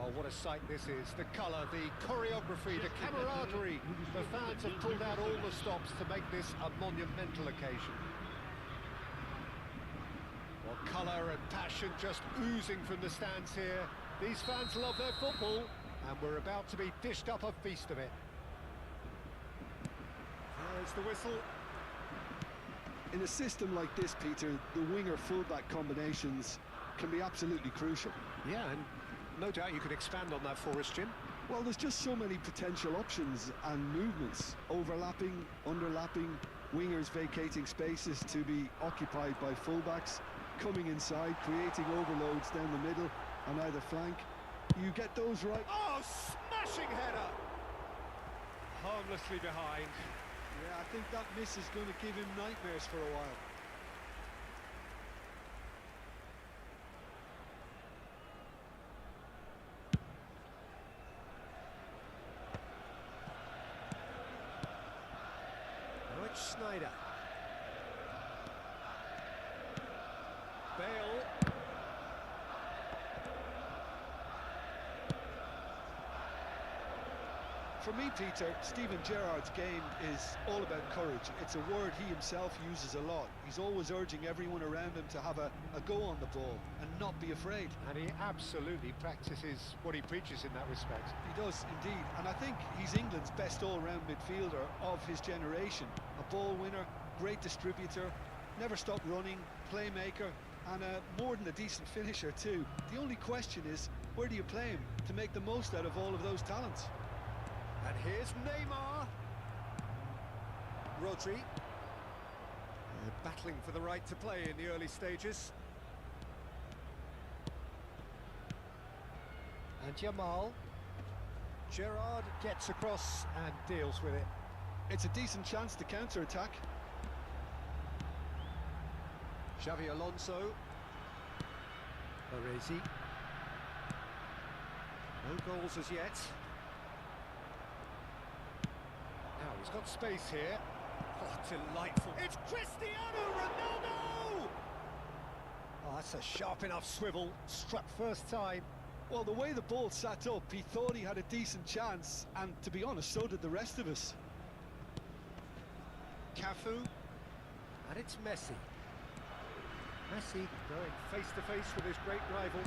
Oh, what a sight this is. The colour, the choreography, the camaraderie. The fans have pulled out all the stops to make this a monumental occasion. Well, colour and passion just oozing from the stands here. These fans love their football, and we're about to be dished up a feast of it. There's the whistle. In a system like this, Peter, the winger-fullback combinations can be absolutely crucial. Yeah, and no doubt you could expand on that for us, Jim. Well, there's just so many potential options and movements. Overlapping, underlapping, wingers vacating spaces to be occupied by fullbacks, coming inside, creating overloads down the middle on either flank. You get those right. Oh, smashing header! Harmlessly behind. Yeah, I think that miss is going to give him nightmares for a while. Schneider. Bale. For me, Peter, Steven Gerrard's game is all about courage. It's a word he himself uses a lot. He's always urging everyone around him to have a go on the ball and not be afraid. And he absolutely practices what he preaches in that respect. He does, indeed. And I think he's England's best all-round midfielder of his generation. A ball winner, great distributor, never stopped running, playmaker, and more than a decent finisher too. The only question is, where do you play him to make the most out of all of those talents? And here's Neymar. Rodri. Battling for the right to play in the early stages. And Jamal. Gerrard gets across and deals with it. It's a decent chance to counter-attack. Xavi Alonso. Baresi. No goals as yet. Now he's got space here. Oh, delightful. It's Cristiano Ronaldo! Oh, that's a sharp enough swivel. Struck first time. Well, the way the ball sat up, he thought he had a decent chance, and to be honest, so did the rest of us. Cafu, and it's Messi. Messi going face-to-face with his great rival.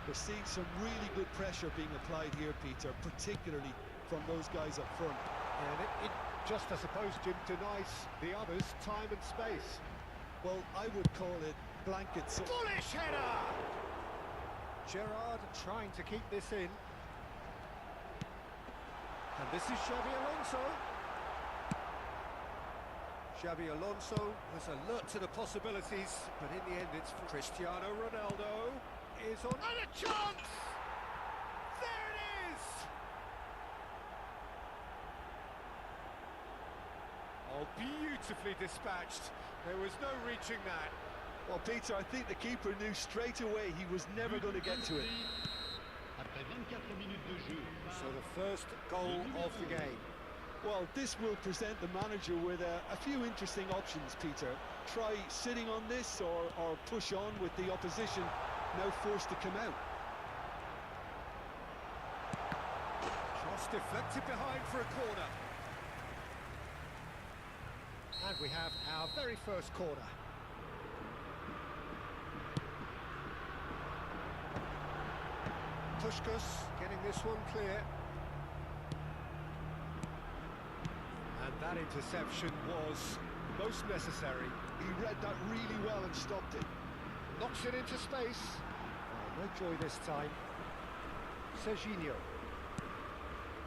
We're seeing some really good pressure being applied here, Peter, particularly from those guys up front. And it just, I suppose, Jim, denies the others time and space. Well, I would call it blankets. Bullish header! Gerrard trying to keep this in. And this is Xavi Alonso. Xavi Alonso was alert to the possibilities, but in the end it's Cristiano Ronaldo is on... And a chance! There it is! Oh, beautifully dispatched. There was no reaching that. Well, Peter, I think the keeper knew straight away he was never going to get to it. So the first goal of the game. Well, this will present the manager with a few interesting options, Peter. Try sitting on this or push on with the opposition now forced to come out. Cross deflected behind for a corner. And we have our very first corner. Puskás getting this one clear. And that interception was most necessary. He read that really well and stopped it. Knocks it into space. Oh, no joy this time. Serginho.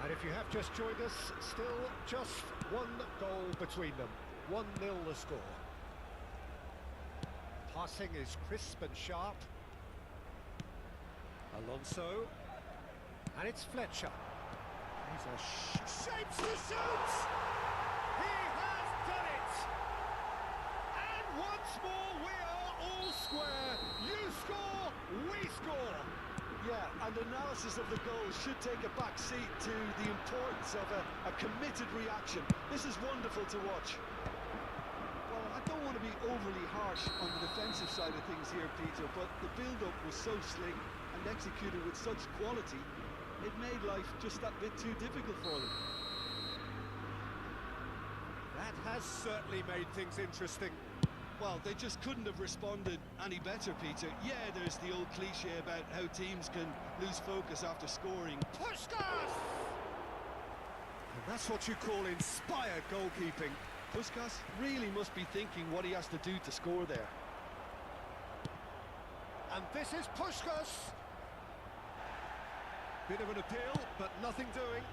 And if you have just joined us, still just one goal between them. 1-0 the score. Passing is crisp and sharp. Alonso. And it's Fletcher. He's a shapes to shoot! He has done it! And once more we are all square. You score, we score. Yeah, and analysis of the goal should take a back seat to the importance of a committed reaction. This is wonderful to watch. Well, I don't want to be overly harsh on the defensive side of things here, Peter, but the build-up was so slick, and and executed with such quality, it made life just that bit too difficult for them. That has certainly made things interesting. Well, they just couldn't have responded any better, Peter. Yeah, there's the old cliche about how teams can lose focus after scoring. Puskás! And that's what you call inspired goalkeeping. Puskás really must be thinking what he has to do to score there. And this is Puskás. Bit of an appeal, but nothing doing.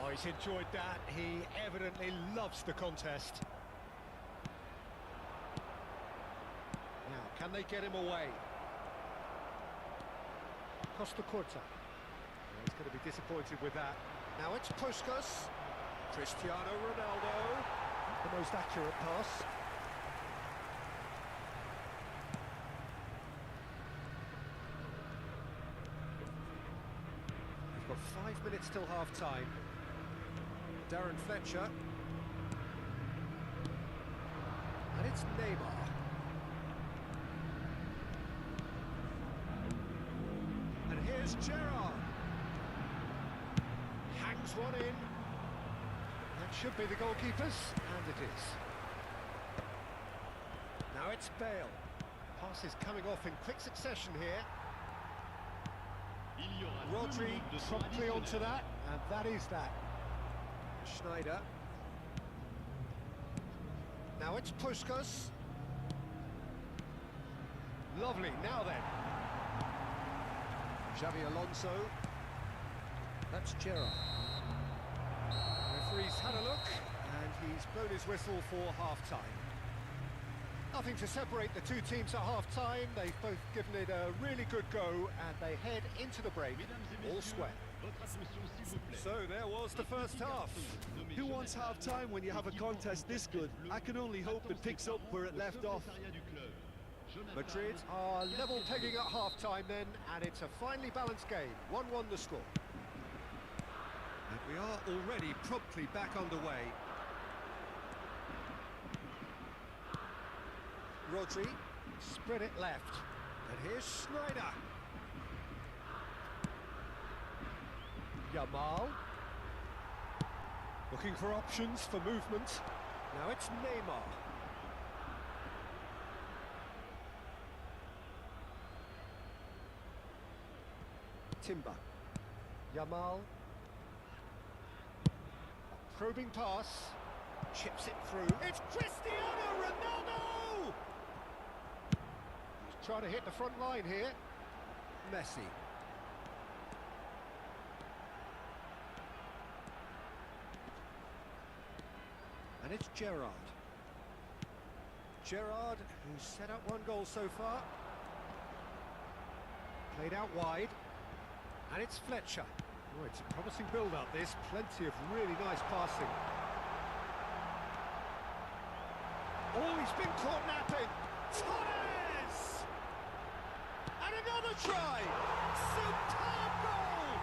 Oh, he's enjoyed that. He evidently loves the contest. Now, can they get him away? Costa Curta. He's going to be disappointed with that. Now it's Puskás. Cristiano Ronaldo. The most accurate pass. We've got 5 minutes till half-time. Darren Fletcher. And it's Neymar. And here's Gerrard. Hangs one in. That should be the goalkeepers, and it is. Now it's Bale. Pass is coming off in quick succession here. Rodri promptly onto that, and that is that. Schneider. Now it's Puskás. Lovely, now then. Xavi Alonso. That's Gerrard. Referee's had a look, and he's blown his whistle for half-time. Nothing to separate the two teams at half-time. They've both given it a really good go, and they head into the break all square. So there was the first half. Who wants half-time when you have a contest this good? I can only hope it picks up where it left off. Madrid are level pegging at half-time then, and it's a finely balanced game. 1-1 the score. And we are already promptly back underway. Rodri, spread it left. And here's Schneider. Yamal. Looking for options for movement. Now it's Neymar. Timber. Yamal. A probing pass. Chips it through. It's Cristiano Ronaldo! He's trying to hit the front line here. Messi. And it's Gerrard. Gerrard, who's set up one goal so far. Played out wide. And it's Fletcher. Oh, it's a promising build-up, this. Plenty of really nice passing. Oh, he's been caught napping. Torres! And another try! Superb goal!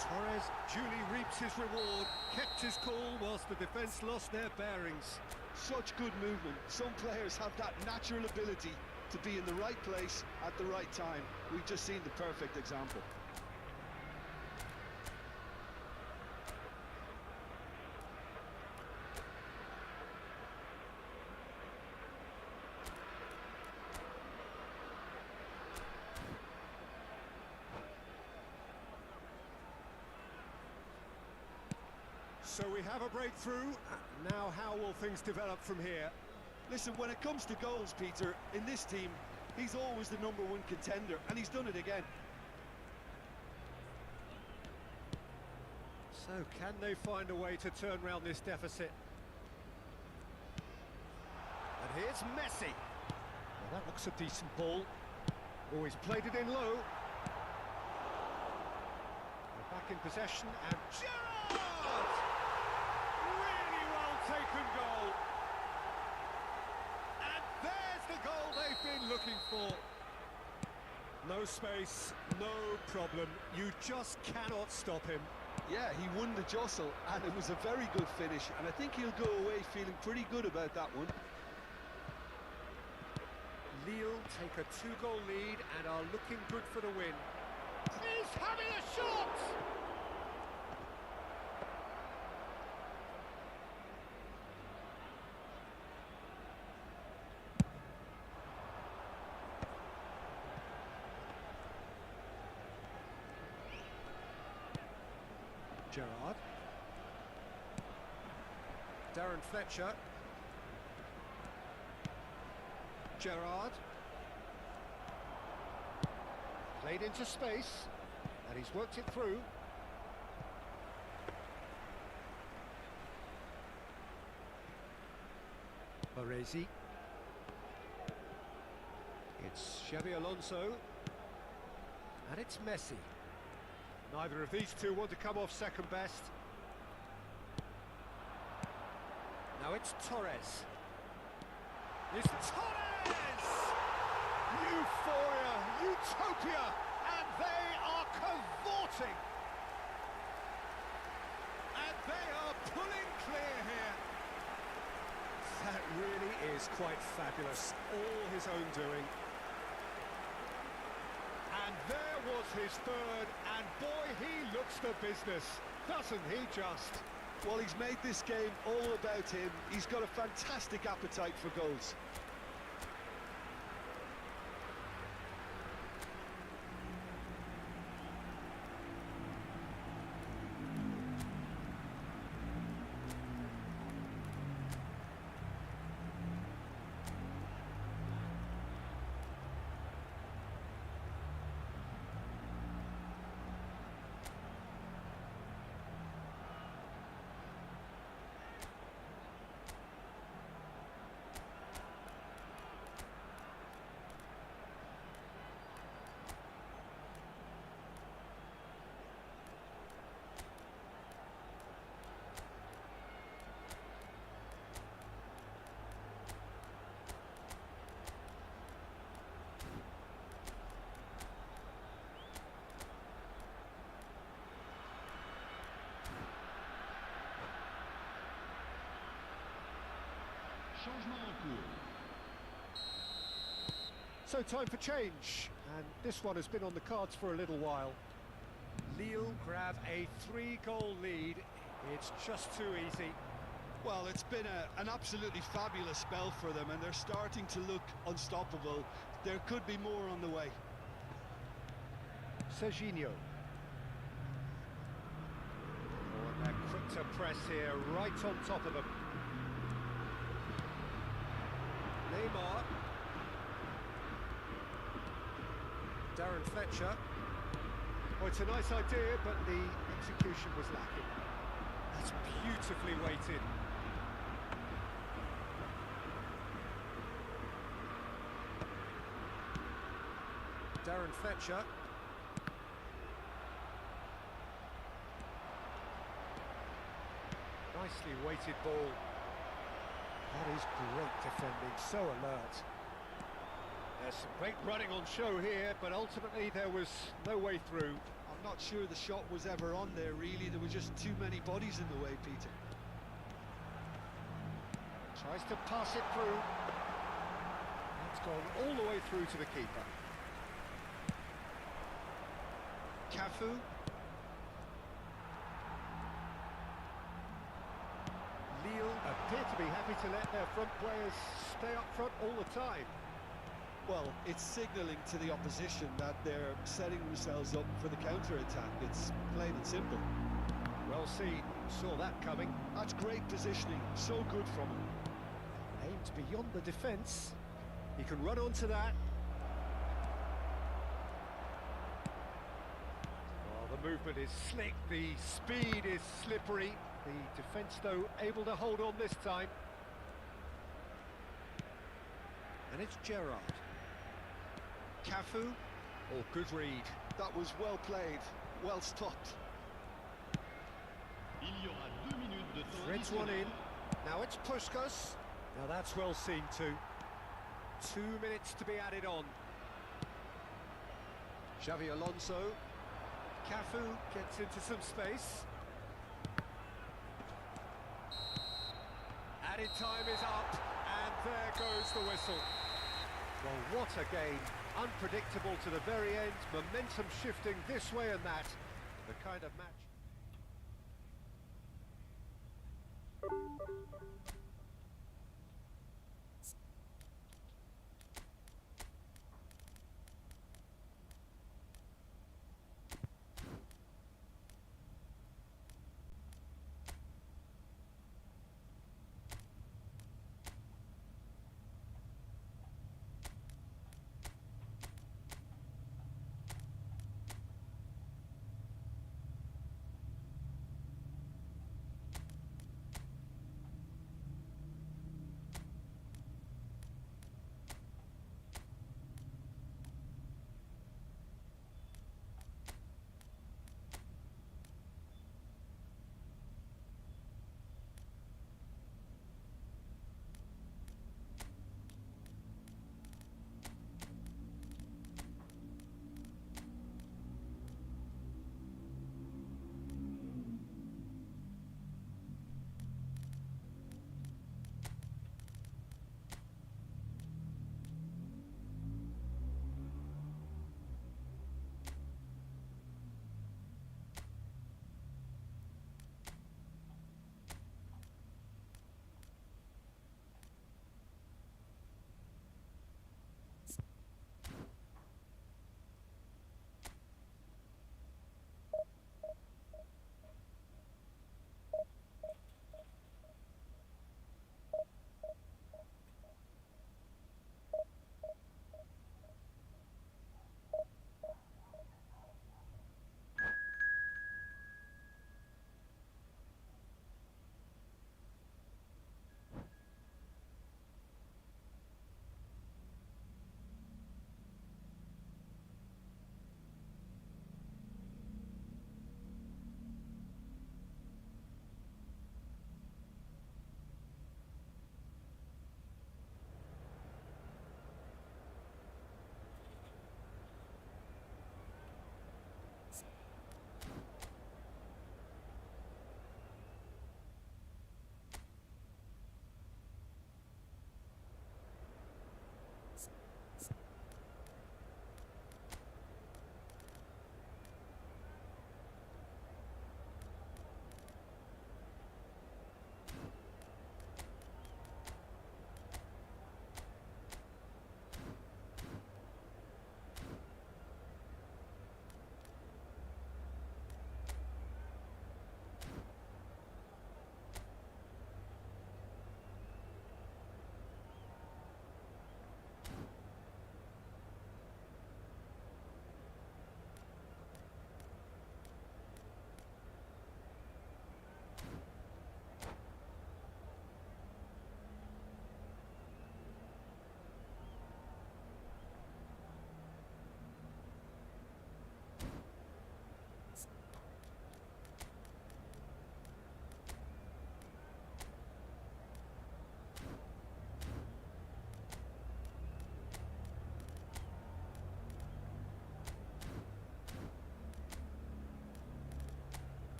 Torres duly reaps his reward, kept his cool whilst the defence lost their bearings. Such good movement. Some players have that natural ability to be in the right place at the right time. We've just seen the perfect example. So we have a breakthrough. Now how will things develop from here? Listen, when it comes to goals, Peter, in this team, he's always the #1 contender, and he's done it again. So can they find a way to turn around this deficit? And here's Messi. Well, that looks a decent ball. Oh, he's played it in low. They're back in possession, and Gerrard! Really well taken goal. And there's the goal they've been looking for. No space, no problem. You just cannot stop him. Yeah, he won the jostle, and it was a very good finish, and I think he'll go away feeling pretty good about that one. Lille take a 2-goal lead and are looking good for the win. He's having a shot! Gerrard. Darren Fletcher. Gerrard. Played into space, and he's worked it through. Baresi. It's Xabi Alonso. And it's Messi. Neither of these two want to come off second best. Now it's Torres. It's Torres! Euphoria, utopia, and they are cavorting. And they are pulling clear here. That really is quite fabulous, all his own doing. And there was his third, and boy, he looks the business, doesn't he just? Well, he's made this game all about him. He's got a fantastic appetite for goals. So time for change, and this one has been on the cards for a little while. Lille grab a 3-goal lead. It's just too easy. Well, it's been an absolutely fabulous spell for them, and they're starting to look unstoppable. There could be more on the way. Serginho. Oh, and they're quick to press here, right on top of them. Neymar. Darren Fletcher. Oh, it's a nice idea, but the execution was lacking. That's beautifully weighted. Darren Fletcher. Nicely weighted ball. That is great defending, so alert. There's some great running on show here, but ultimately there was no way through. I'm not sure the shot was ever on there, really. There were just too many bodies in the way, Peter. Tries to pass it through. It's gone all the way through to the keeper. Cafu. Lille appear to be happy to let their front players stay up front all the time. Well, it's signalling to the opposition that they're setting themselves up for the counter-attack. It's plain and simple. Well seen, saw that coming. That's great positioning, so good from him. Aimed beyond the defence. He can run onto that. Well, the movement is slick, the speed is slippery. The defence, though, able to hold on this time. And it's Gerrard. Cafu. Oh, good read. That was well played, well stopped. Threads one in. Now it's Puskas. Now that's well seen too. 2 minutes to be added on. Xabi Alonso. Cafu gets into some space. Added time is up, and there goes the whistle. Well, what a game. Unpredictable to the very end, momentum shifting this way and that. The kind of match...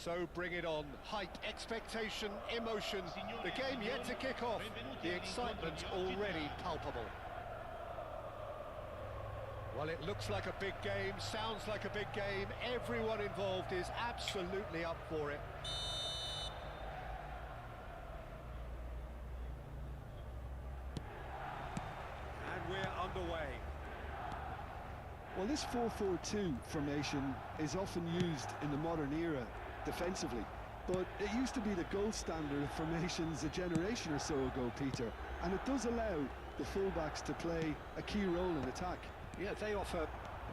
So bring it on. Hype, expectation, emotion. The game yet to kick off. The excitement already palpable. Well, it looks like a big game, sounds like a big game. Everyone involved is absolutely up for it. And we're underway. Well, this 4-4-2 formation is often used in the modern era defensively, but it used to be the gold standard of formations a generation or so ago, Peter, and it does allow the fullbacks to play a key role in attack. Yeah, they offer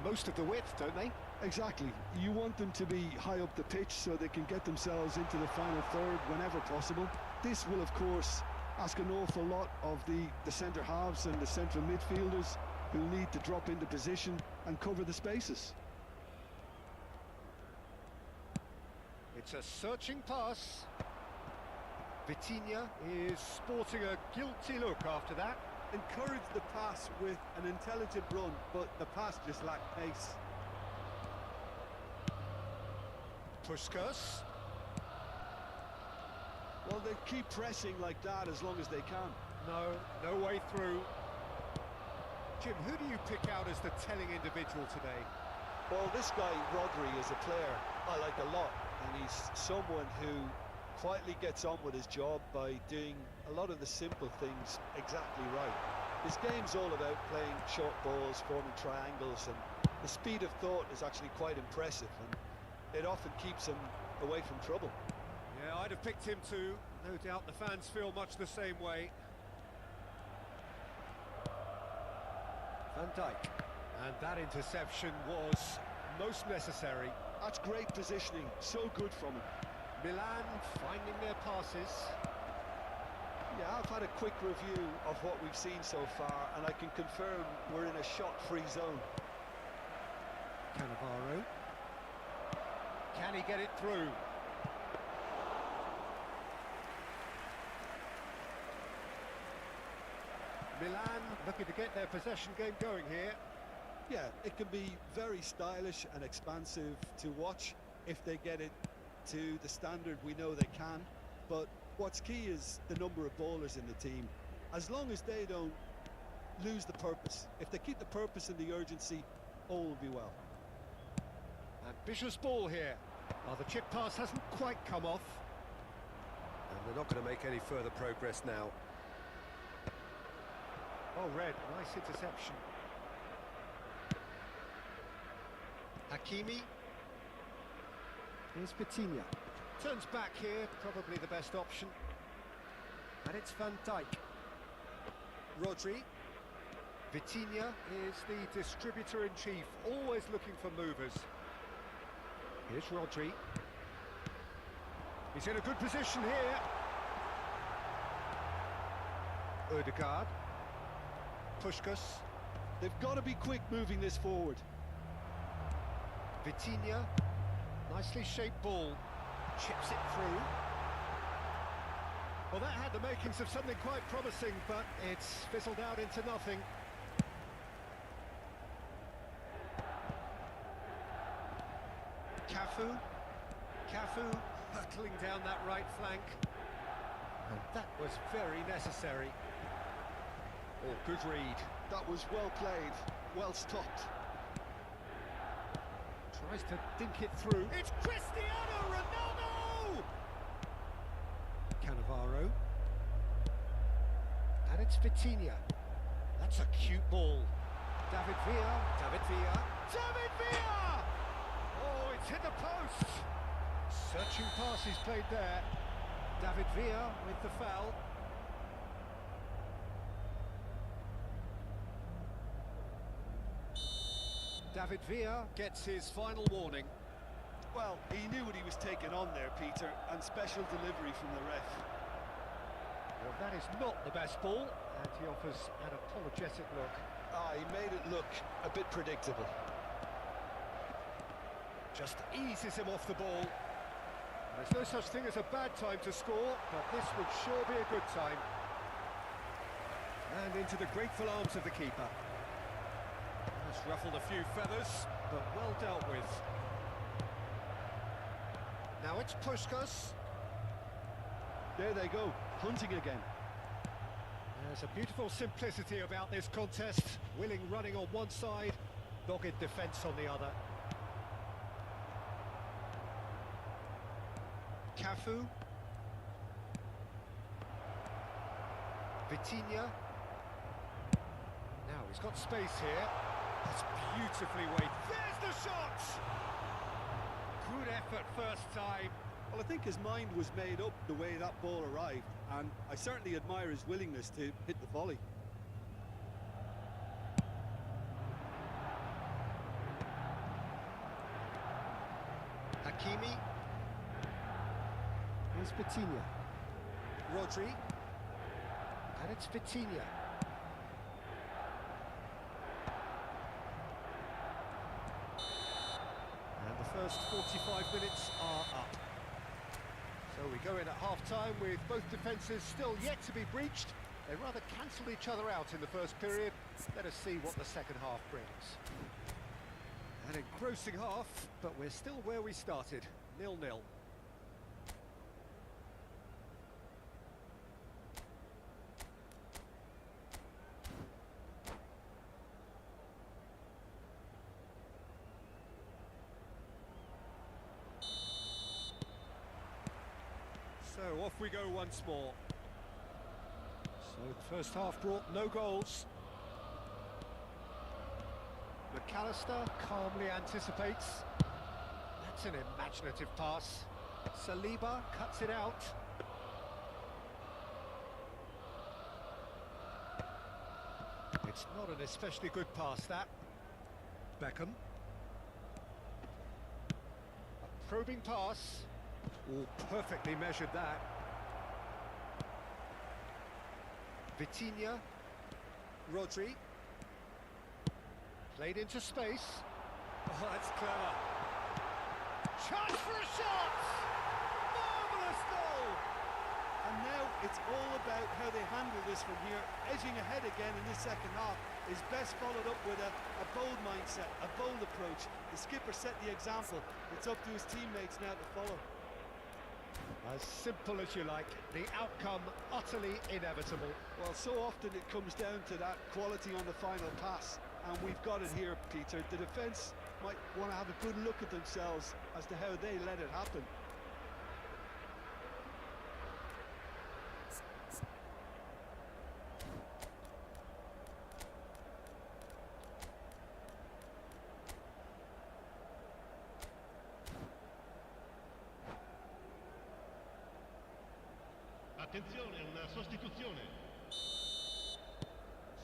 most of the width, don't they? Exactly. You want them to be high up the pitch so they can get themselves into the final third whenever possible. This will, of course, ask an awful lot of the centre halves and the central midfielders, who need to drop into position and cover the spaces. It's a searching pass. Vitinha is sporting a guilty look after that. Encouraged the pass with an intelligent run, but the pass just lacked pace. Puskas. Well, they keep pressing like that as long as they can. No way through. Jim, who do you pick out as the telling individual today? Well, this guy, Rodri, is a player I like a lot, and he's someone who quietly gets on with his job by doing a lot of the simple things exactly right. His game's all about playing short balls, forming triangles, and the speed of thought is actually quite impressive, and it often keeps him away from trouble. Yeah, I'd have picked him too. No doubt the fans feel much the same way. Van Dijk. And that interception was most necessary. That's great positioning, so good from him. Milan finding their passes. Yeah, I've had a quick review of what we've seen so far, and I can confirm we're in a shot-free zone. Cannavaro. Can he get it through? Milan looking to get their possession game going here. Yeah, it can be very stylish and expansive to watch if they get it to the standard we know they can, but what's key is the number of ballers in the team. As long as they don't lose the purpose, if they keep the purpose and the urgency, all will be well. Ambitious ball here. Oh, the chip pass hasn't quite come off. And they're not going to make any further progress now. Oh, Red, nice interception. Hakimi. Here's Vitinha. Turns back here, probably the best option. And it's Van Dijk. Rodri. Vitinha is the distributor-in-chief, always looking for movers. Here's Rodri. He's in a good position here. Ødegaard. Puskas. They've got to be quick moving this forward. Vitinha. Nicely shaped ball. Chips it through. Well, that had the makings of something quite promising, but it's fizzled out into nothing. Cafu hurtling down that right flank. And that was very necessary. Oh, good read. That was well played, well stopped. Tries to dink it through. It's Cristiano Ronaldo! Cannavaro. And it's Vitinha. That's a cute ball. David Villa. Oh, it's hit the post. Searching pass he's played there. David Villa with the foul. David Villa gets his final warning. Well, he knew what he was taking on there, Peter, and special delivery from the ref. Well, that is not the best ball, and he offers an apologetic look. He made it look a bit predictable. Just eases him off the ball. There's no such thing as a bad time to score, but this would sure be a good time. And into the grateful arms of the keeper. That's ruffled a few feathers, but well dealt with. Now it's Puskas. There they go, hunting again. There's a beautiful simplicity about this contest. Willing running on one side, dogged defence on the other. Cafu. Vitinha. Now he's got space here. That's beautifully weighted. There's the shot! Good effort first time. Well, I think his mind was made up the way that ball arrived, and I certainly admire his willingness to hit the volley. Hakimi. Here's Vitinha. Rodri. And it's Vitinha. And the first 45 minutes are up. So we go in at half-time with both defences still yet to be breached. They rather cancelled each other out in the first period. Let us see what the second half brings. An engrossing half, but we're still where we started, 0-0. So off we go once more. So the first half brought no goals. McAllister calmly anticipates. That's an imaginative pass. Saliba cuts it out. It's not an especially good pass, that. Beckham. A probing pass. Oh, perfectly measured that. Vitinha. Rodri. Played into space. Oh, that's clever. Chance for a shot! Marvellous goal! And now it's all about how they handle this from here. Edging ahead again in this second half is best followed up with a bold mindset, a bold approach. The skipper set the example. It's up to his teammates now to follow. As simple as you like, the outcome utterly inevitable. Well, so often it comes down to that quality on the final pass, and we've got it here, Peter. The defence might want to have a good look at themselves as to how they let it happen. Attenzione, una sostituzione.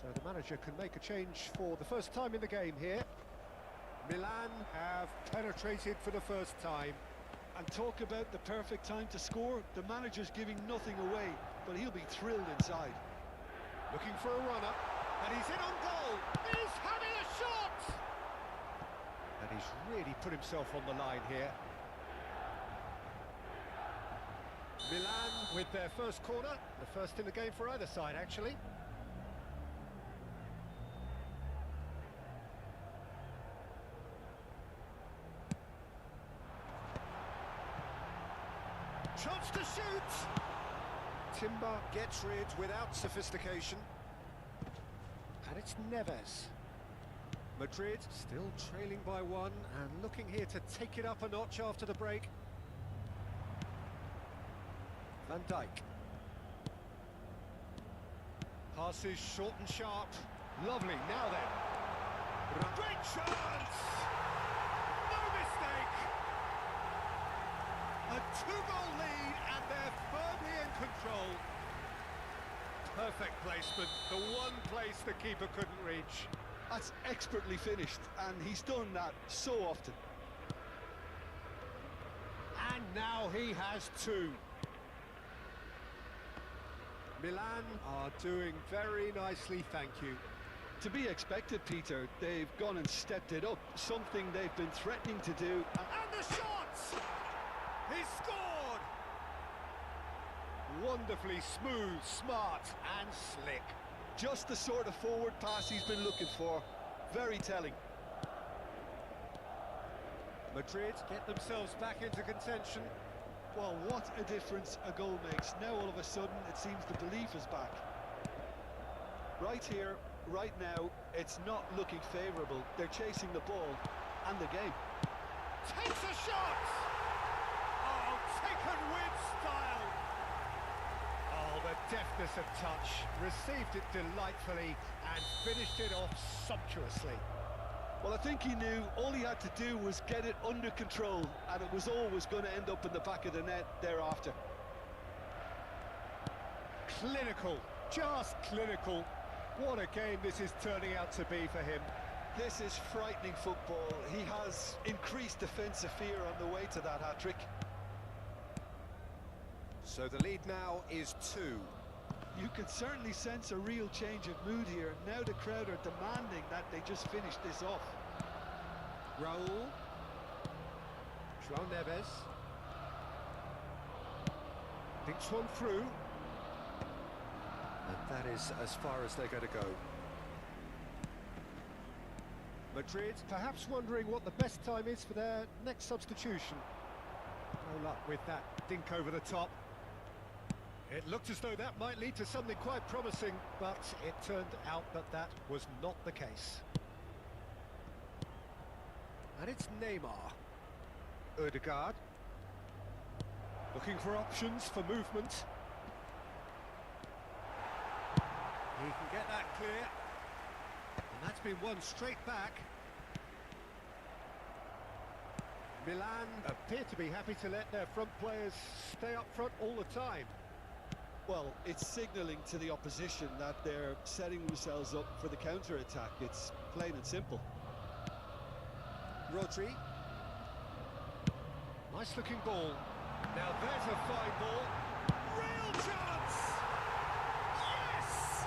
So the manager can make a change for the first time in the game here. Milan have penetrated for the first time. And talk about the perfect time to score. The manager's giving nothing away, but he'll be thrilled inside. Looking for a runner, and he's in on goal. He's having a shot! And he's really put himself on the line here. Milan with their first corner, the first in the game for either side, actually. Chance to shoot! Timber gets rid without sophistication. And it's Neves. Madrid still trailing by one and looking here to take it up a notch after the break. Van Dijk. Passes short and sharp. Lovely, now then. Great chance! No mistake! A two-goal lead and they're firmly in control. Perfect placement, the one place the keeper couldn't reach. That's expertly finished, and he's done that so often. And now he has two. Milan are doing very nicely, thank you. To be expected, Peter. They've gone and stepped it up, something they've been threatening to do. And the shot! He scored! Wonderfully smooth, smart and slick. Just the sort of forward pass he's been looking for. Very telling. Madrid get themselves back into contention. Well, what a difference a goal makes. Now all of a sudden it seems the belief is back. Right here, right now, it's not looking favourable. They're chasing the ball and the game. Takes a shot! Oh, taken with style! Oh, the deftness of touch. Received it delightfully and finished it off sumptuously. Well, I think he knew all he had to do was get it under control, and it was always going to end up in the back of the net thereafter. Clinical, just clinical. What a game this is turning out to be for him. This is frightening football. He has increased defensive fear on the way to that hat-trick. So the lead now is 2. You can certainly sense a real change of mood here. Now the crowd are demanding that they just finish this off. Raul. João Neves. Thinks one through. And that is as far as they're going to go. Madrid perhaps wondering what the best time is for their next substitution. No luck with that dink over the top. It looked as though that might lead to something quite promising, but it turned out that that was not the case. And it's Neymar. Ødegaard. Looking for options for movement. He can get that clear. And that's been won straight back. Milan appear to be happy to let their front players stay up front all the time. Well, it's signalling to the opposition that they're setting themselves up for the counter-attack. It's plain and simple. Rodri. Nice looking ball. Now there's a fine ball. Real chance! Yes!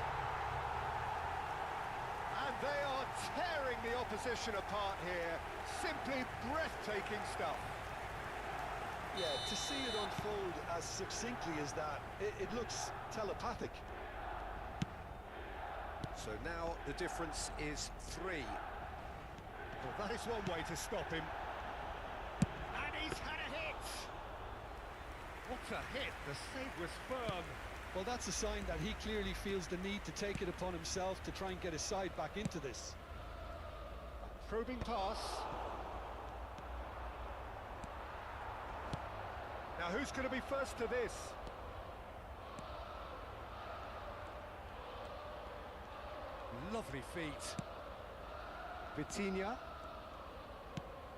And they are tearing the opposition apart here. Simply breathtaking stuff. Yeah, to see it unfold as succinctly as that, it looks telepathic. So now the difference is 3. Well, that is one way to stop him. And he's had a hit! What a hit! The save was firm. Well, that's a sign that he clearly feels the need to take it upon himself to try and get his side back into this. Probing pass. Now who's going to be first to this? Lovely feet. Vitinha.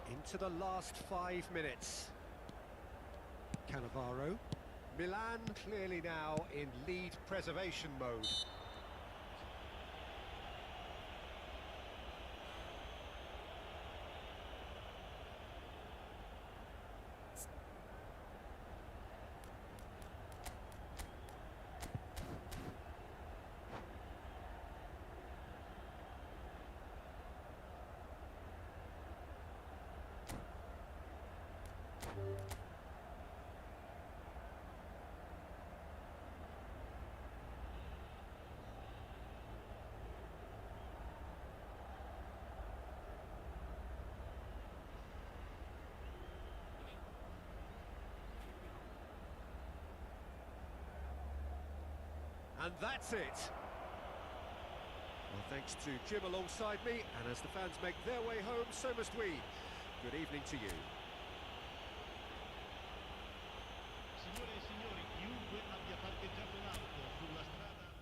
Into the last 5 minutes. Cannavaro. Milan clearly now in lead preservation mode. And that's it. Well, thanks to Jim alongside me, and as the fans make their way home, so must we. Good evening to you. Signore e signori, chiunque abbia parcheggiato l'auto sulla strada...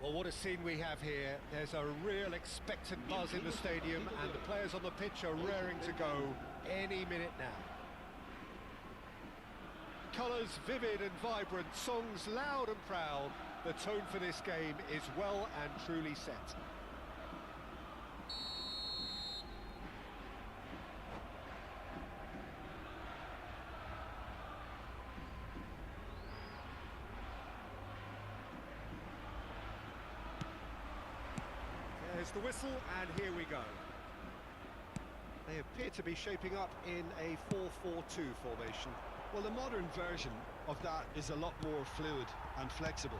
Well, what a scene we have here. There's a real expectant buzz in the stadium, and the players on the pitch are raring to go any minute now. Colours vivid and vibrant, songs loud and proud. The tone for this game is well and truly set. There's the whistle, and here we go. They appear to be shaping up in a 4-4-2 formation. Well, the modern version of that is a lot more fluid and flexible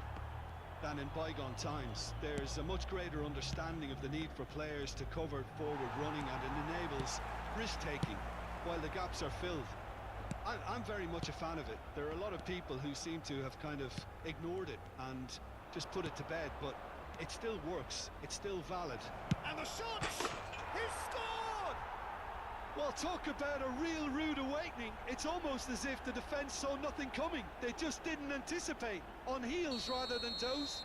than in bygone times. There's a much greater understanding of the need for players to cover forward running, and it enables risk-taking while the gaps are filled. I'm very much a fan of it. There are a lot of people who seem to have kind of ignored it and just put it to bed, but it still works, it's still valid. And the shot! He's scored! Well, talk about a real rude awakening. It's almost as if the defence saw nothing coming. They just didn't anticipate, on heels rather than toes.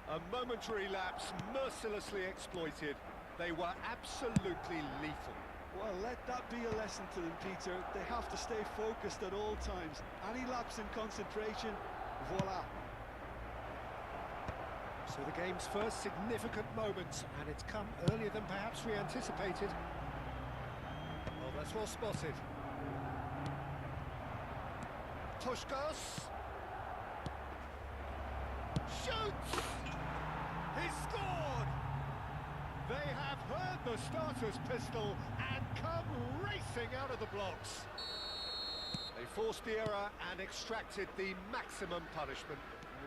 A momentary lapse, mercilessly exploited. They were absolutely lethal. Well, let that be a lesson to them, Peter. They have to stay focused at all times. Any lapse in concentration, voila. So the game's first significant moment, and it's come earlier than perhaps we anticipated. Well, that's well spotted. Puskás. Shoots! He scored! They have heard the starter's pistol and come racing out of the blocks. They forced the error and extracted the maximum punishment.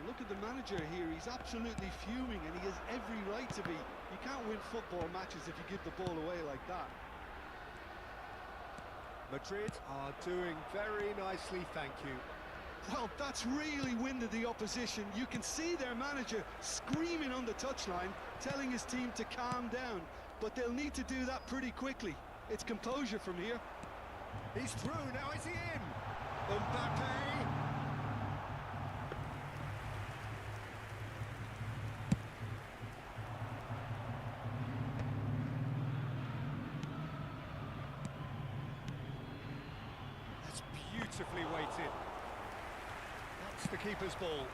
Look at the manager here, he's absolutely fuming, and he has every right to be. You can't win football matches if you give the ball away like that. Madrid are doing very nicely, thank you. Well, that's really winded the opposition. You can see their manager screaming on the touchline, telling his team to calm down, but they'll need to do that pretty quickly. It's composure from here. He's through, now is he in? Mbappe! Beautifully weighted. That's the keeper's ball.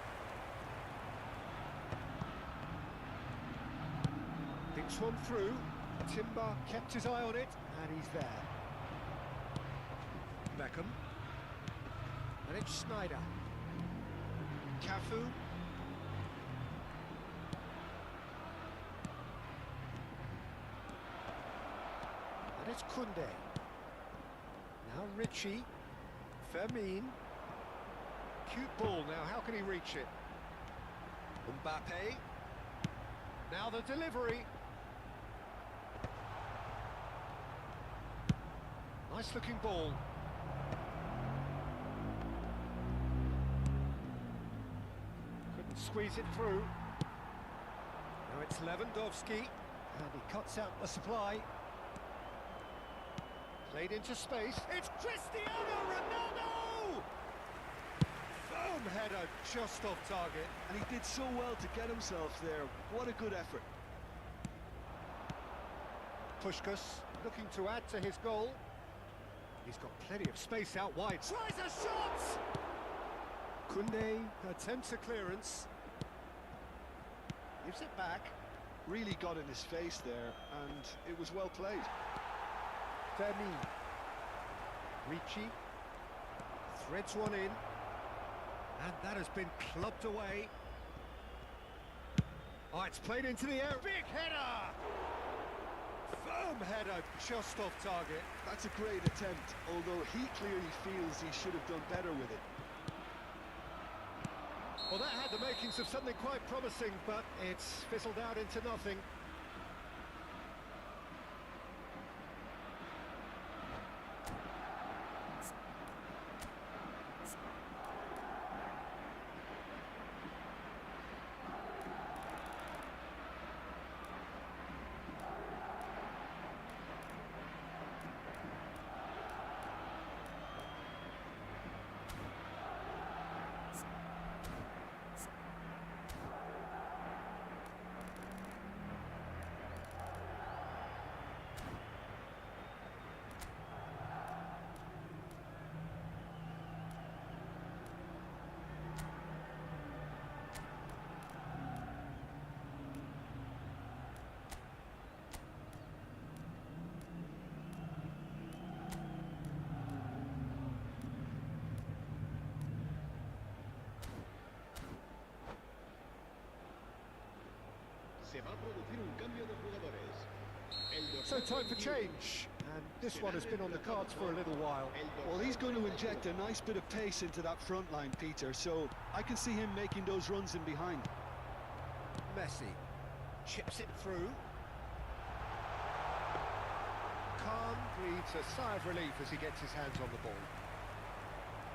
It's swung through. Timber kept his eye on it, and he's there. Beckham. And it's Snyder. Cafu. And it's Koundé. Now Richie. Fermin. Cute ball now, how can he reach it? Mbappe. Now the delivery. Nice looking ball. Couldn't squeeze it through. Now it's Lewandowski, and he cuts out the supply. Played into space. It's Cristiano Ronaldo! Firm header just off target. And he did so well to get himself there. What a good effort. Puskás looking to add to his goal. He's got plenty of space out wide. Tries a shot! Koundé attempts a clearance. Gives it back. Really got in his face there, and it was well played. Fermin. Richie threads one in, and that has been clubbed away. Oh, it's played into the air. Big header! Firm header just off target. That's a great attempt, although he clearly feels he should have done better with it. Well, that had the makings of something quite promising, but it's fizzled out into nothing. Se va a producir un cambio de jugadores. So time for change, and this one has been on the cards for a little while. Well, he's going to inject a nice bit of pace into that front line, Peter, so I can see him making those runs in behind. Messi chips it through. Khan breathes a sigh of relief as he gets his hands on the ball.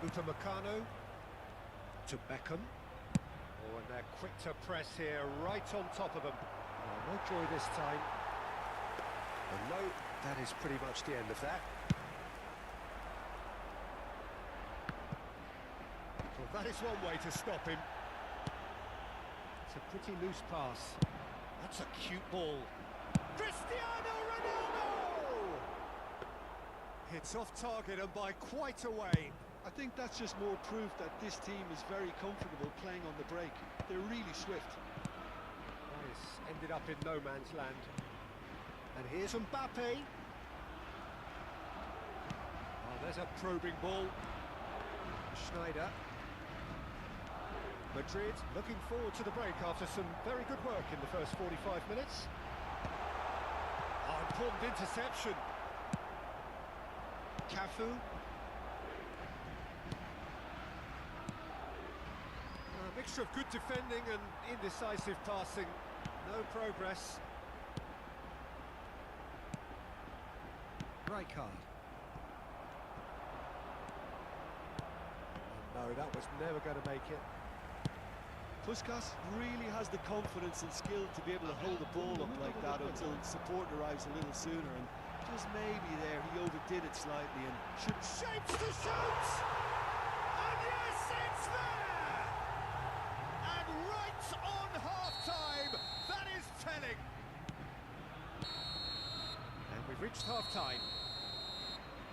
Upamecano to Beckham. Oh, and they're quick to press here, right on top of them. Oh, no joy this time. And no, that is pretty much the end of that. Well, that is one way to stop him. It's a pretty loose pass. That's a cute ball. Cristiano Ronaldo! It's off target and by quite a way. I think that's just more proof that this team is very comfortable playing on the break. They're really swift. Nice. Ended up in no man's land. And here's Mbappe. Oh, there's a probing ball. Schneider. Madrid looking forward to the break after some very good work in the first 45 minutes. Oh, important interception. Cafu. A mixture of good defending and indecisive passing. No progress. Right card. Oh, no, that was never going to make it. Puskas really has the confidence and skill to be able to hold the ball up like that until support arrives a little sooner, and just maybe there he overdid it slightly and should... Shapes to shoot! And yes, it's there! And right on half-time, that is telling! And we've reached half-time.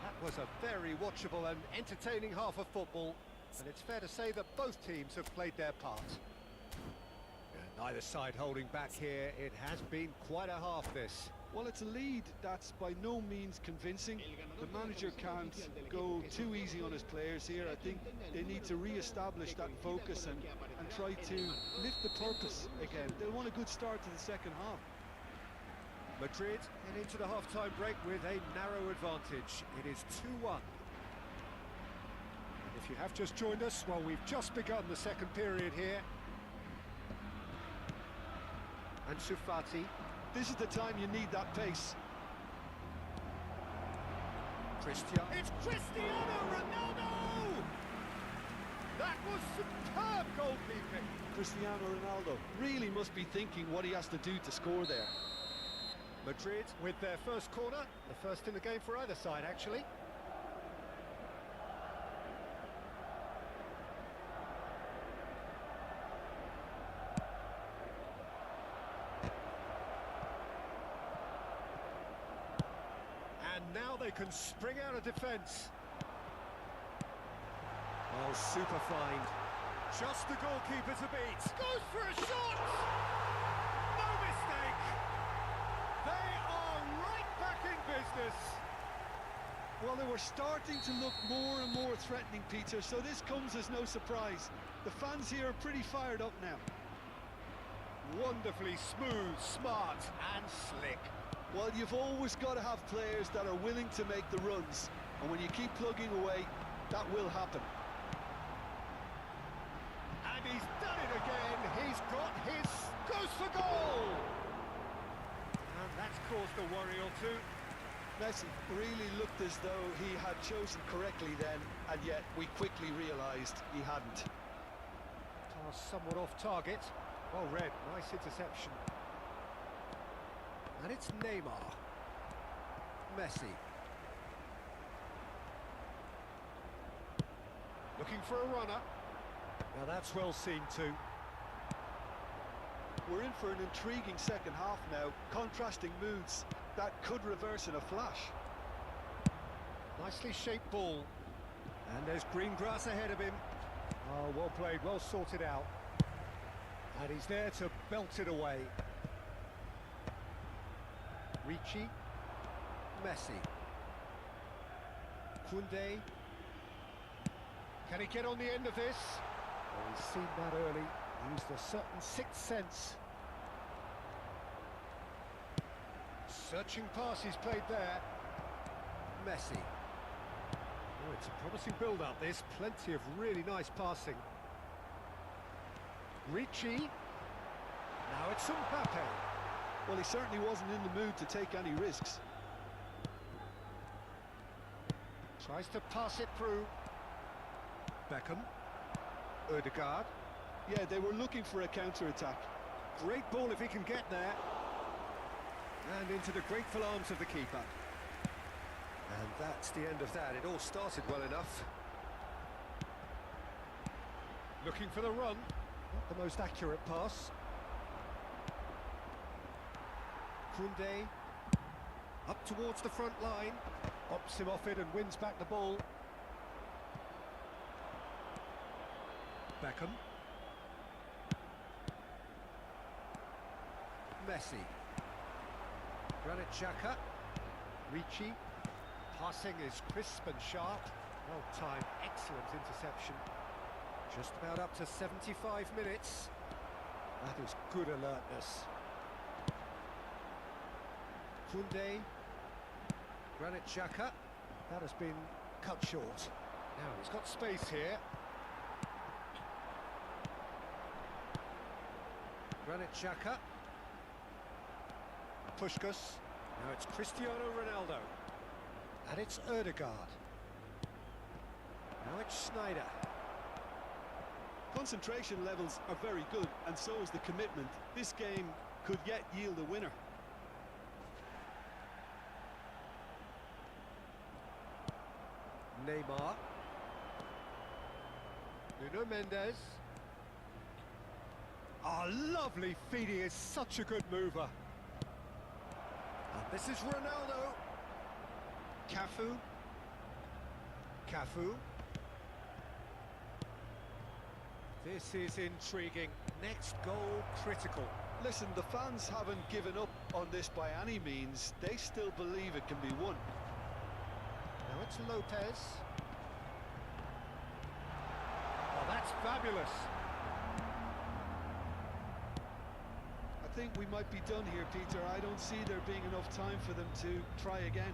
That was a very watchable and entertaining half of football, and it's fair to say that both teams have played their part. And neither side holding back here. It has been quite a half, this. Well, it's a lead that's by no means convincing. The manager can't go too easy on his players here. I think they need to re-establish that focus and try to lift the purpose again. They'll want a good start to the second half. Madrid head into the half-time break with a narrow advantage. It is 2-1. And if you have just joined us, well, we've just begun the second period here. And Sufati. This is the time you need that pace. Cristiano. It's Cristiano Ronaldo! That was superb goalkeeping. Cristiano Ronaldo really must be thinking what he has to do to score there. Madrid with their first corner, the first in the game for either side, actually. And now they can spring out of defence. Oh, super find. Just the goalkeeper to beat. Goes for a shot! No mistake! They are right back in business. Well, they were starting to look more and more threatening, Peter, so this comes as no surprise. The fans here are pretty fired up now. Wonderfully smooth, smart and slick. Well, you've always got to have players that are willing to make the runs, and when you keep plugging away, that will happen. And he's done it again. He's got his... goes for goal! And that's caused a worry or two. Messi really looked as though he had chosen correctly then, and yet we quickly realised he hadn't. Pass somewhat off target. Well read, nice interception. And it's Neymar. Messi. Looking for a runner. Now that's well seen too. We're in for an intriguing second half now, contrasting moods that could reverse in a flash. Nicely shaped ball. And there's green grass ahead of him. Oh, well played, well sorted out. And he's there to belt it away. Ricci. Messi. Koundé. Can he get on the end of this? Oh, he's seen that early. Used a certain sixth sense. Searching pass he's played there. Messi. Oh, it's a promising build-up, this. Plenty of really nice passing. Ricci. Now it's Mbappe. Well, he certainly wasn't in the mood to take any risks. Tries to pass it through. Beckham. Ødegaard. Yeah, they were looking for a counter-attack. Great ball if he can get there. And into the grateful arms of the keeper. And that's the end of that. It all started well enough. Looking for the run. Not the most accurate pass. Koundé. Up towards the front line. Ops him off it and wins back the ball. Beckham. Messi. Granit Xhaka. Ricci. Passing is crisp and sharp. Well timed, excellent interception. Just about up to 75 minutes. That is good alertness. Koundé. Granit Xhaka. That has been cut short. Now he's got space here. Granit Xhaka. Puskas. Now it's Cristiano Ronaldo. And it's Ødegaard. Now it's Sneijder. Concentration levels are very good, and so is the commitment. This game could yet yield a winner. Neymar. Nuno Mendes. Ah, lovely feed. He is such a good mover. And this is Ronaldo. Cafu. Cafu. This is intriguing. Next goal critical. Listen, the fans haven't given up on this by any means. They still believe it can be won. Now it's Lopez. Oh, that's fabulous. I think we might be done here, Peter. I don't see there being enough time for them to try again.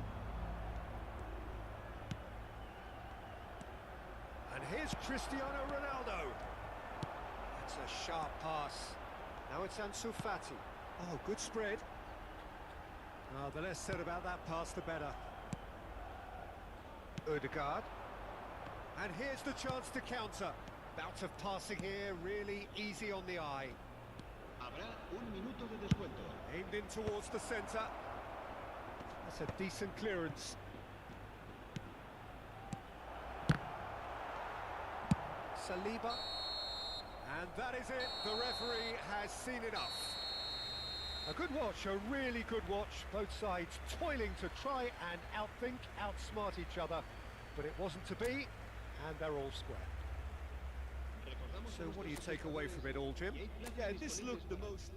And here's Cristiano Ronaldo. That's a sharp pass. Now it's Ansu Fati. Oh, good spread. Oh, the less said about that pass, the better. Ødegaard. And here's the chance to counter. Bout of passing here, really easy on the eye. Habrá un minuto de descuento. Aimed in towards the centre. That's a decent clearance. Saliba. And that is it. The referee has seen enough. A good watch, a really good watch. Both sides toiling to try and outthink, outsmart each other. But it wasn't to be, and they're all square. So what do you take away from it all, Jim? Yeah, this looked the most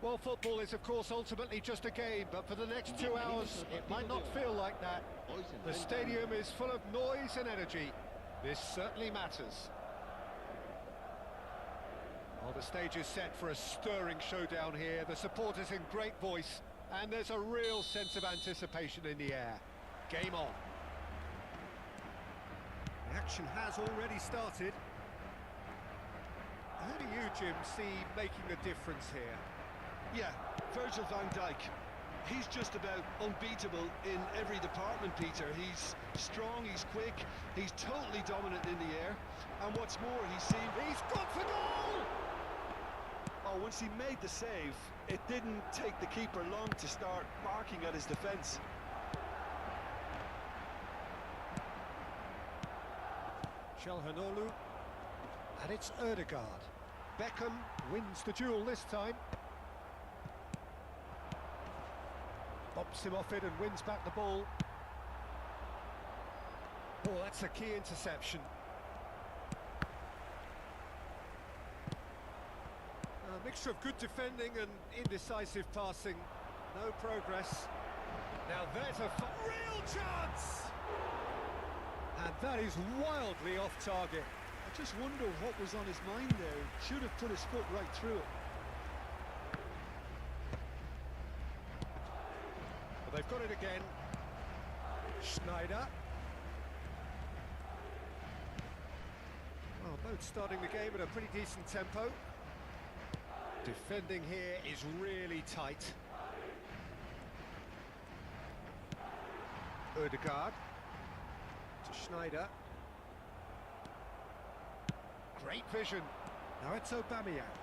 Well, football is, of course, ultimately just a game, but for the next 2 hours, it might not feel like that. The stadium is full of noise and energy. This certainly matters. Well, the stage is set for a stirring showdown here. The supporters in great voice, and there's a real sense of anticipation in the air. Game on. The action has already started. Who do you, Jim, see making a difference here? Yeah, Virgil van Dijk. He's just about unbeatable in every department, Peter. He's strong, he's quick, he's totally dominant in the air. And what's more, He's got for goal! Oh, once he made the save, it didn't take the keeper long to start marking at his defence. Çalhanoğlu, and it's Ødegaard. Beckham wins the duel this time. Bobs him off it and wins back the ball. Oh, that's a key interception. A mixture of good defending and indecisive passing. No progress. Now there's a real chance! And that is wildly off target. I just wonder what was on his mind there. Should have put his foot right through it. Well, they've got it again. Schneider. Well, both starting the game at a pretty decent tempo. Defending here is really tight. Ødegaard to Schneider. Great vision. Now it's Aubameyang.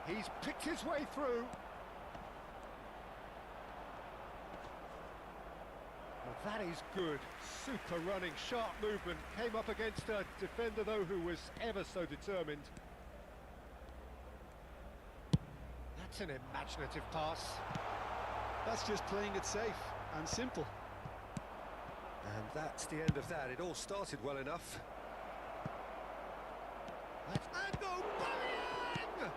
He's picked his way through. Well, that is good. Super running, sharp movement. Came up against a defender, though, who was ever so determined. That's an imaginative pass. That's just playing it safe and simple. And that's the end of that. It all started well enough. And Aubameyang!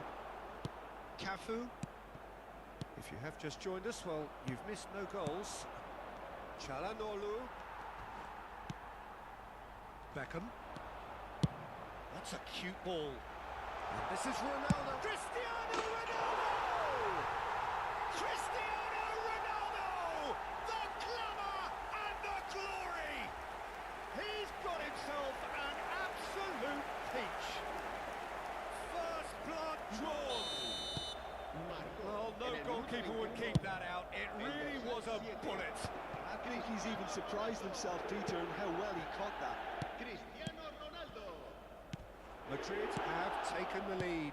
Cafu. If you have just joined us, well, you've missed no goals. Çalhanoğlu. Beckham. That's a cute ball. And this is Ronaldo. Cristiano Ronaldo! Cristiano Ronaldo! The glamour and the glory! He's got himself an absolute peach. First blood drawn. Well, no goalkeeper would keep that out. It really was a bullet. I think he's even surprised himself, Peter, in how well he caught that. Cristiano Ronaldo. Madrid have taken the lead.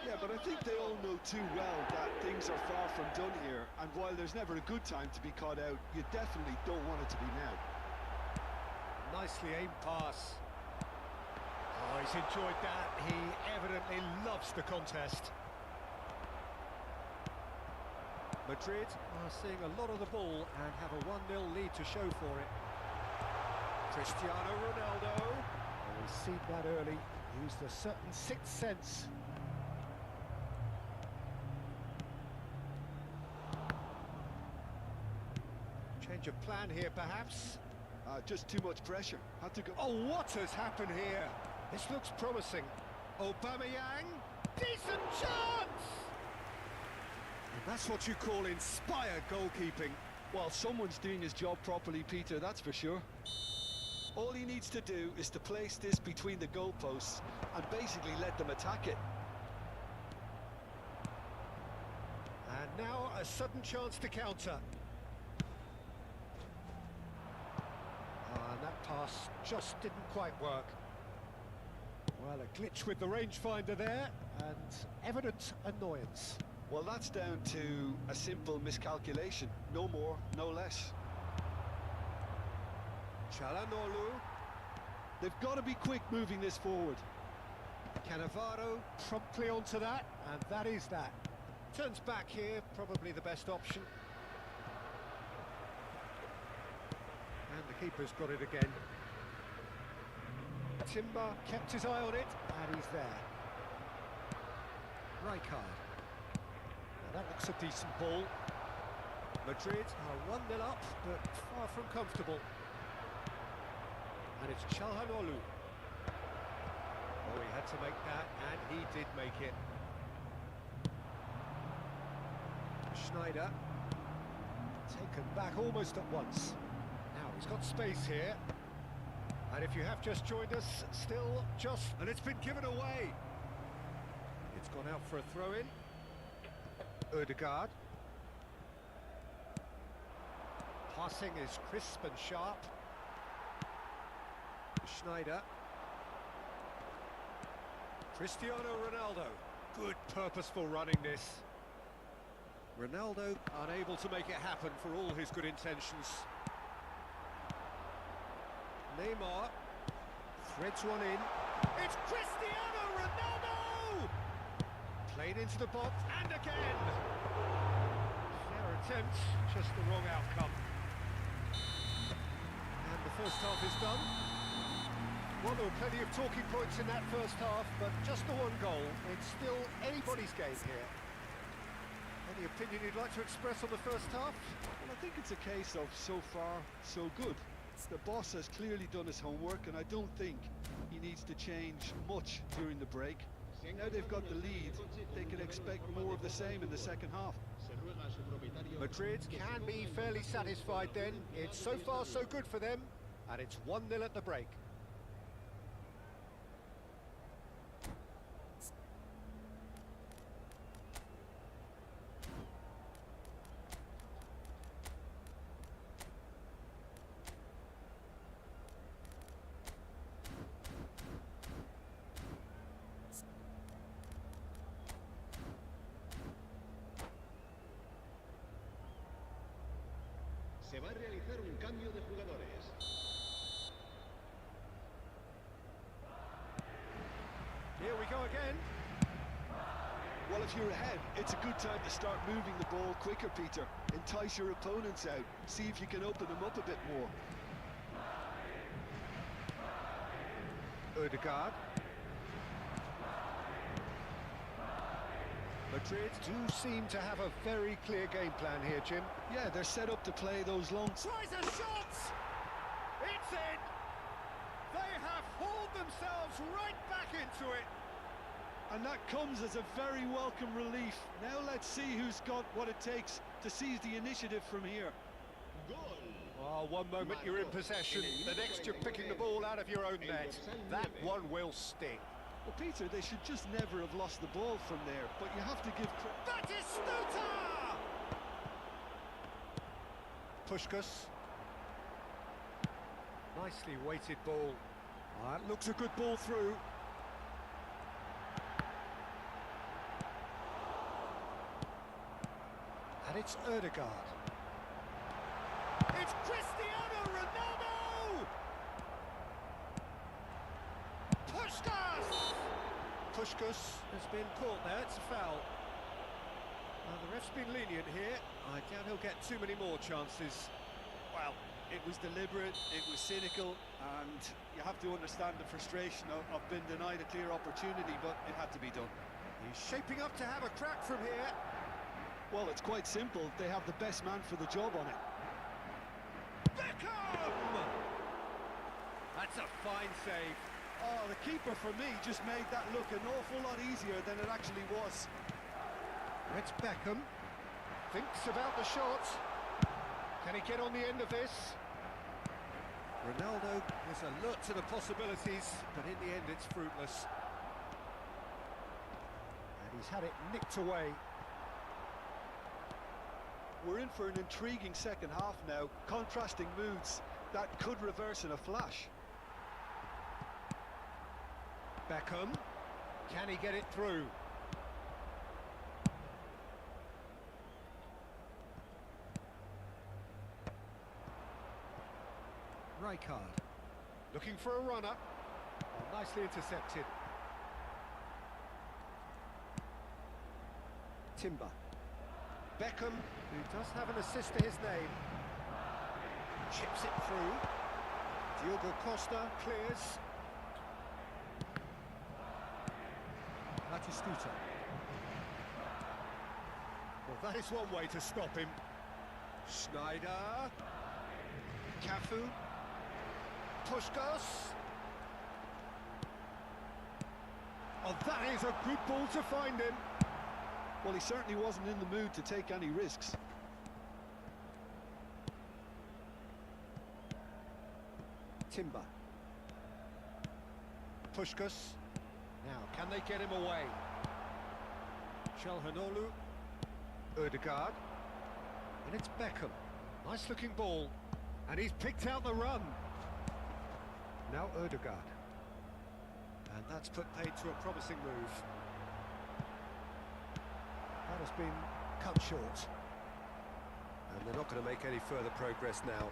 Yeah, but I think they all know too well that things are far from done here, and while there's never a good time to be caught out, you definitely don't want it to be now. Nicely aimed pass. Oh, he's enjoyed that. He evidently loves the contest. Madrid are seeing a lot of the ball and have a 1-0 lead to show for it. Cristiano Ronaldo. Oh, he's seen that early. Used a certain sixth sense. Change of plan here, perhaps. Just too much pressure. Had to go. Oh, what has happened here? This looks promising. Aubameyang. Decent chance! And that's what you call inspired goalkeeping. Well, someone's doing his job properly, Peter, that's for sure. All he needs to do is to place this between the goalposts and basically let them attack it. And now a sudden chance to counter. And that pass just didn't quite work. Well, a glitch with the rangefinder there, and evident annoyance. Well, that's down to a simple miscalculation. No more, no less. Çalhanoğlu. They've got to be quick moving this forward. Cannavaro promptly onto that, and that is that. Turns back here, probably the best option. And the keeper's got it again. Timber kept his eye on it, and he's there. Rijkaard. That looks a decent ball. Madrid are 1-0 up, but far from comfortable. And it's Çalhanoğlu. Oh, he had to make that, and he did make it. Schneider. Taken back almost at once. Now he's got space here. And if you have just joined us, still just... And it's been given away. It's gone out for a throw-in. Ødegaard. Passing is crisp and sharp. Schneider. Cristiano Ronaldo. Good purposeful running this. Ronaldo unable to make it happen for all his good intentions. Neymar threads one in. It's Cristiano Ronaldo! Played into the box, and again! Fair attempt, just the wrong outcome. And the first half is done. Well, there were plenty of talking points in that first half, but just the one goal. It's still anybody's game here. Any opinion you'd like to express on the first half? Well, I think it's a case of so far, so good. The boss has clearly done his homework, and I don't think he needs to change much during the break. Now they've got the lead, they can expect more of the same in the second half. Madrid can be fairly satisfied then. It's so far so good for them, and it's 1-0 at the break. Se va a realizar un cambio de jugadores. Here we go again. Well, if you're ahead, it's a good time to start moving the ball quicker, Peter. Entice your opponents out. See if you can open them up a bit more. Ødegaard. Madrid do seem to have a very clear game plan here, Jim. Yeah, they're set up to play those long... Tries a shot! It's in! They have hauled themselves right back into it! And that comes as a very welcome relief. Now let's see who's got what it takes to seize the initiative from here. Oh, one moment you're in possession, the next you're picking the ball out of your own net. That one will sting. Well, Peter, they should just never have lost the ball from there, but you have to give credit. That is Stuta! Puskás. Nicely weighted ball. That looks a good ball through. And it's Ødegaard. It's Cristiano Ronaldo! Puskás! Puskás has been caught there, it's a foul. Now the ref's been lenient here. I doubt he'll get too many more chances. Well, it was deliberate, it was cynical, and you have to understand the frustration of being denied a clear opportunity, but it had to be done. He's shaping up to have a crack from here. Well, it's quite simple. They have the best man for the job on it. Beckham! That's a fine save. Oh, the keeper, for me, just made that look an awful lot easier than it actually was. It's Beckham. Thinks about the shot. Can he get on the end of this? Ronaldo is alert to the possibilities, but in the end it's fruitless. And he's had it nicked away. We're in for an intriguing second half now, contrasting moods that could reverse in a flash. Beckham, can he get it through? Rijkaard, looking for a runner. Oh, nicely intercepted. Timber. Beckham, who does have an assist to his name, chips it through. Diogo Costa clears. Batistuta. That is one way to stop him. Schneider. Cafu. Puskás. Oh, that is a good ball to find him. Well, he certainly wasn't in the mood to take any risks. Timber. Puskás. Now, can they get him away? Çalhanoğlu. Ødegaard. And it's Beckham. Nice looking ball. And he's picked out the run. Now Ødegaard. And that's put paid to a promising move. That has been cut short. And they're not going to make any further progress now.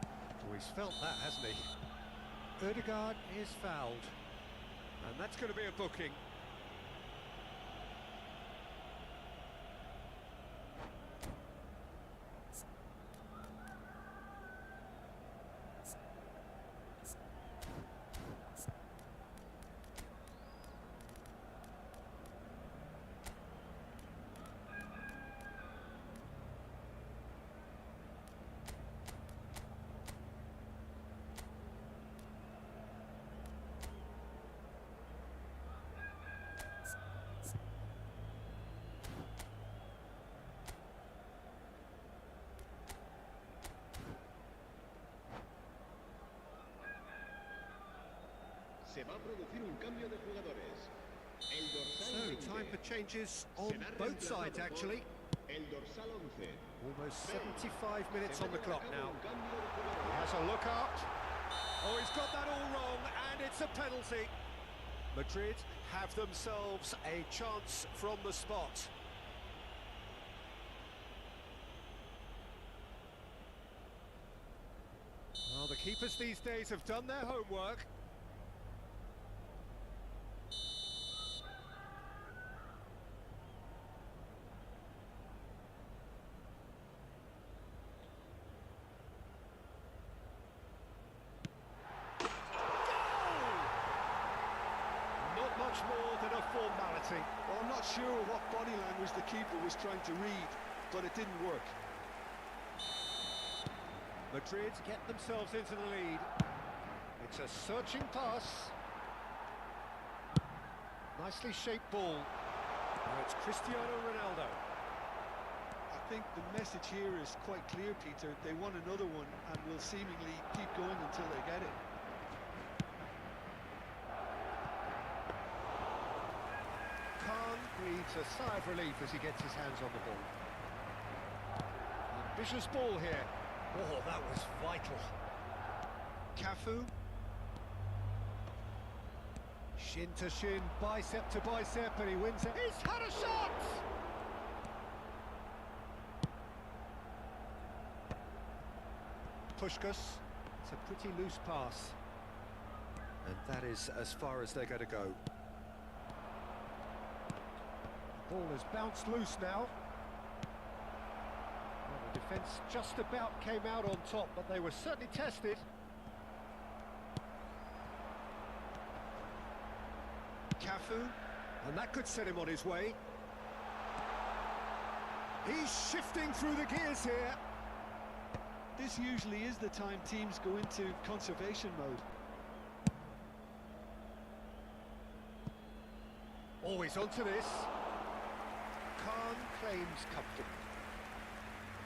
Oh, he's felt that, hasn't he? Ødegaard is fouled. And that's going to be a booking. Se va a producir un cambio de jugadores. El dorsal So, time for changes on both sides, actually. El dorsal 11. Almost 75 minutes on the clock now. He has a look up. Oh, he's got that all wrong, and it's a penalty. Madrid have themselves a chance from the spot. Well, the keepers these days have done their homework. Much more than a formality. Well, I'm not sure what body language the keeper was trying to read, but it didn't work. Madrid get themselves into the lead. It's a searching pass. Nicely shaped ball. Now it's Cristiano Ronaldo. I think the message here is quite clear, Peter. They want another one and will seemingly keep going until they get it. Breathes a sigh of relief as he gets his hands on the ball. Ambitious ball here. Oh, that was vital. Cafu. Shin to shin, bicep to bicep, and he wins it. He's had a shot! Puskás. It's a pretty loose pass. And that is as far as they're going to go. Ball has bounced loose now. Well, the defence just about came out on top, but they were certainly tested. Cafu. And that could set him on his way. He's shifting through the gears here. This usually is the time teams go into conservation mode. Always onto this. Khan claims comfortable.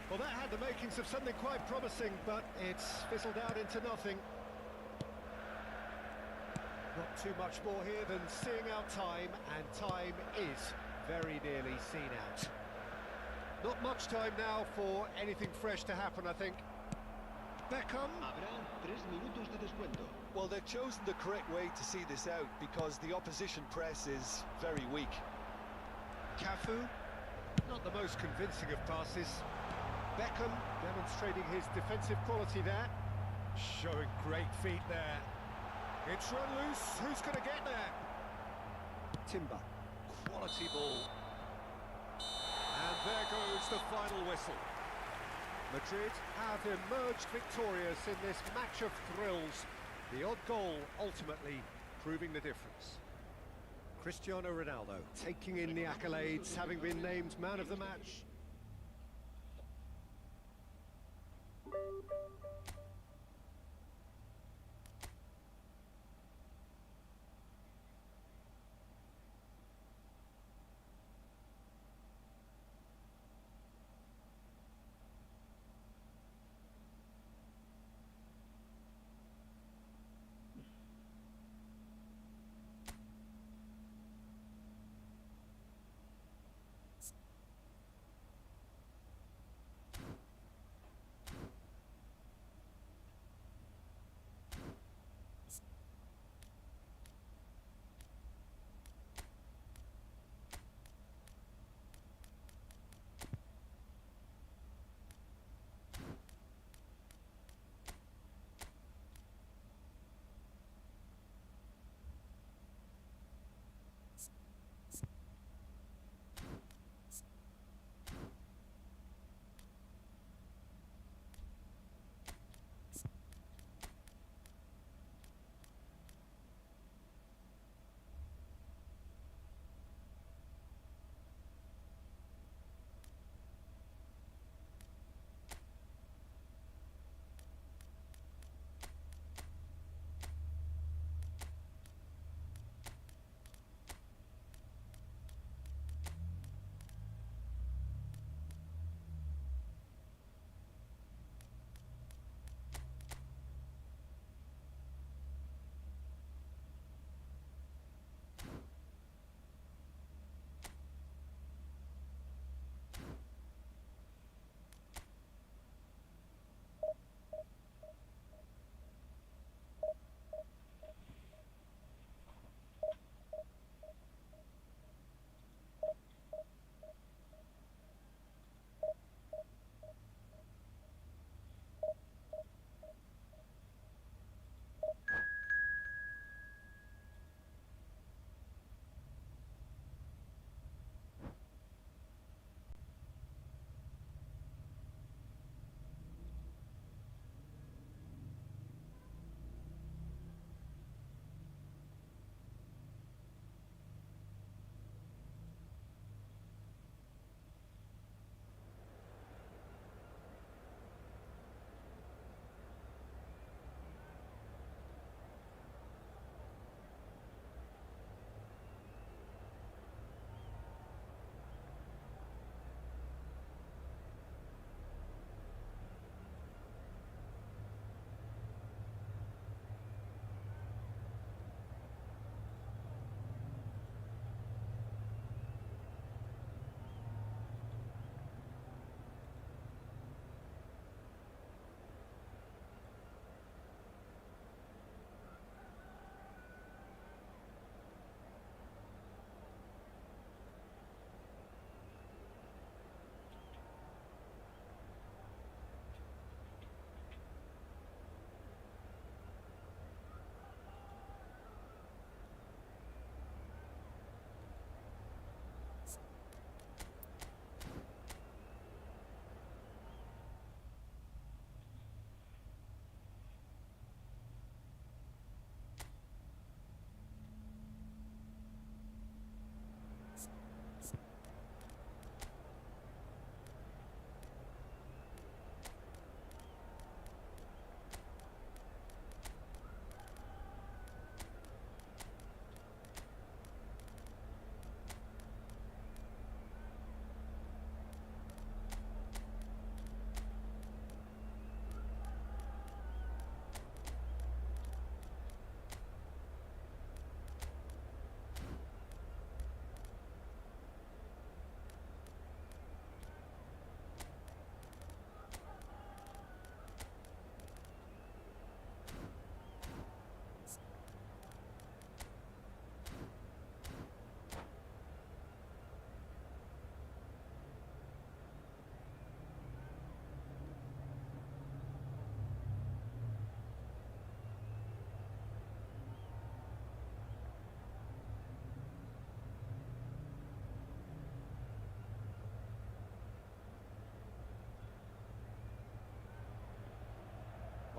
Well, that had the makings of something quite promising, but it's fizzled out into nothing. Not too much more here than seeing out time, and time is very nearly seen out. Not much time now for anything fresh to happen, I think. Beckham. Habrá 3 minutos de descuento. Well, they've chosen the correct way to see this out because the opposition press is very weak. Cafu. Not the most convincing of passes. Beckham demonstrating his defensive quality there. Showing great feet there. It's run loose. Who's going to get there? Timber. Quality ball. And there goes the final whistle. Madrid have emerged victorious in this match of thrills. The odd goal ultimately proving the difference. Cristiano Ronaldo taking in the accolades, having been named man of the match.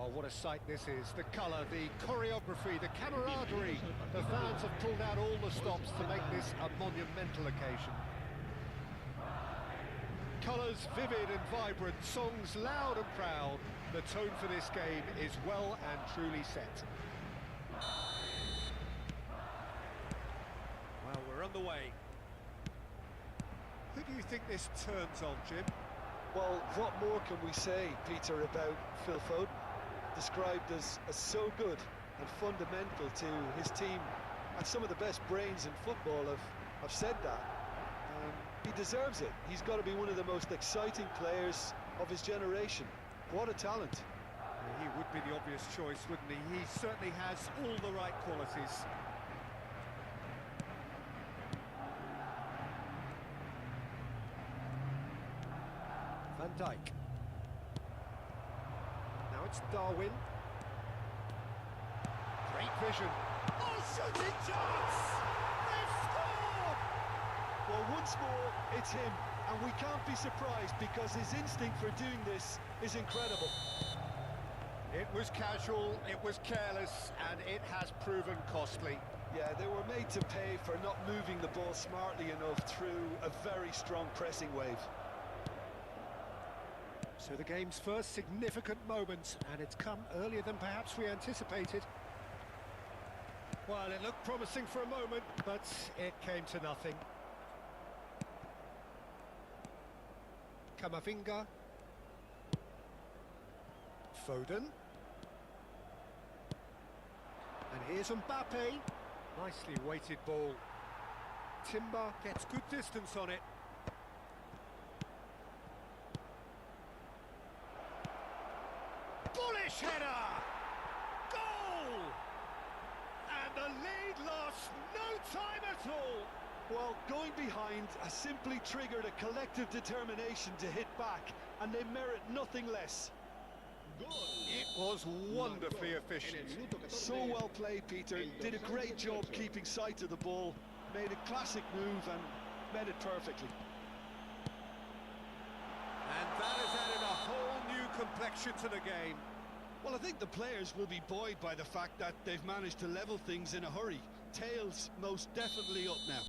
Oh, what a sight this is. The colour, the choreography, the camaraderie. The fans have pulled out all the stops to make this a monumental occasion. Colours vivid and vibrant, songs loud and proud. The tone for this game is well and truly set. Well, we're on the way. Who do you think this turns on, Jim? Well, what more can we say, Peter, about Phil Foden? Described as so good and fundamental to his team, and some of the best brains in football have said that. He deserves it. He's got to be one of the most exciting players of his generation. What a talent. He would be the obvious choice, wouldn't he? He certainly has all the right qualities. Van Dijk. Now it's Darwin. Great vision. Oh, shooting chance! They've scored! Well, once more, it's him, and we can't be surprised because his instinct for doing this is incredible. It was casual, it was careless, and it has proven costly. Yeah, they were made to pay for not moving the ball smartly enough through a very strong pressing wave. So the game's first significant moment, and it's come earlier than perhaps we anticipated. Well, it looked promising for a moment, but it came to nothing. Camavinga. Foden. And here's Mbappe. Nicely weighted ball. Timber gets good distance on it. Bullish header! Goal! And the lead lost no time at all. Well, going behind has simply triggered a collective determination to hit back, and they merit nothing less. It was wonderfully efficient. So well played, Peter. Did a great job keeping sight of the ball, made a classic move and met it perfectly. And that has added a whole new complexion to the game. Well, I think the players will be buoyed by the fact that they've managed to level things in a hurry. Tails most definitely up now.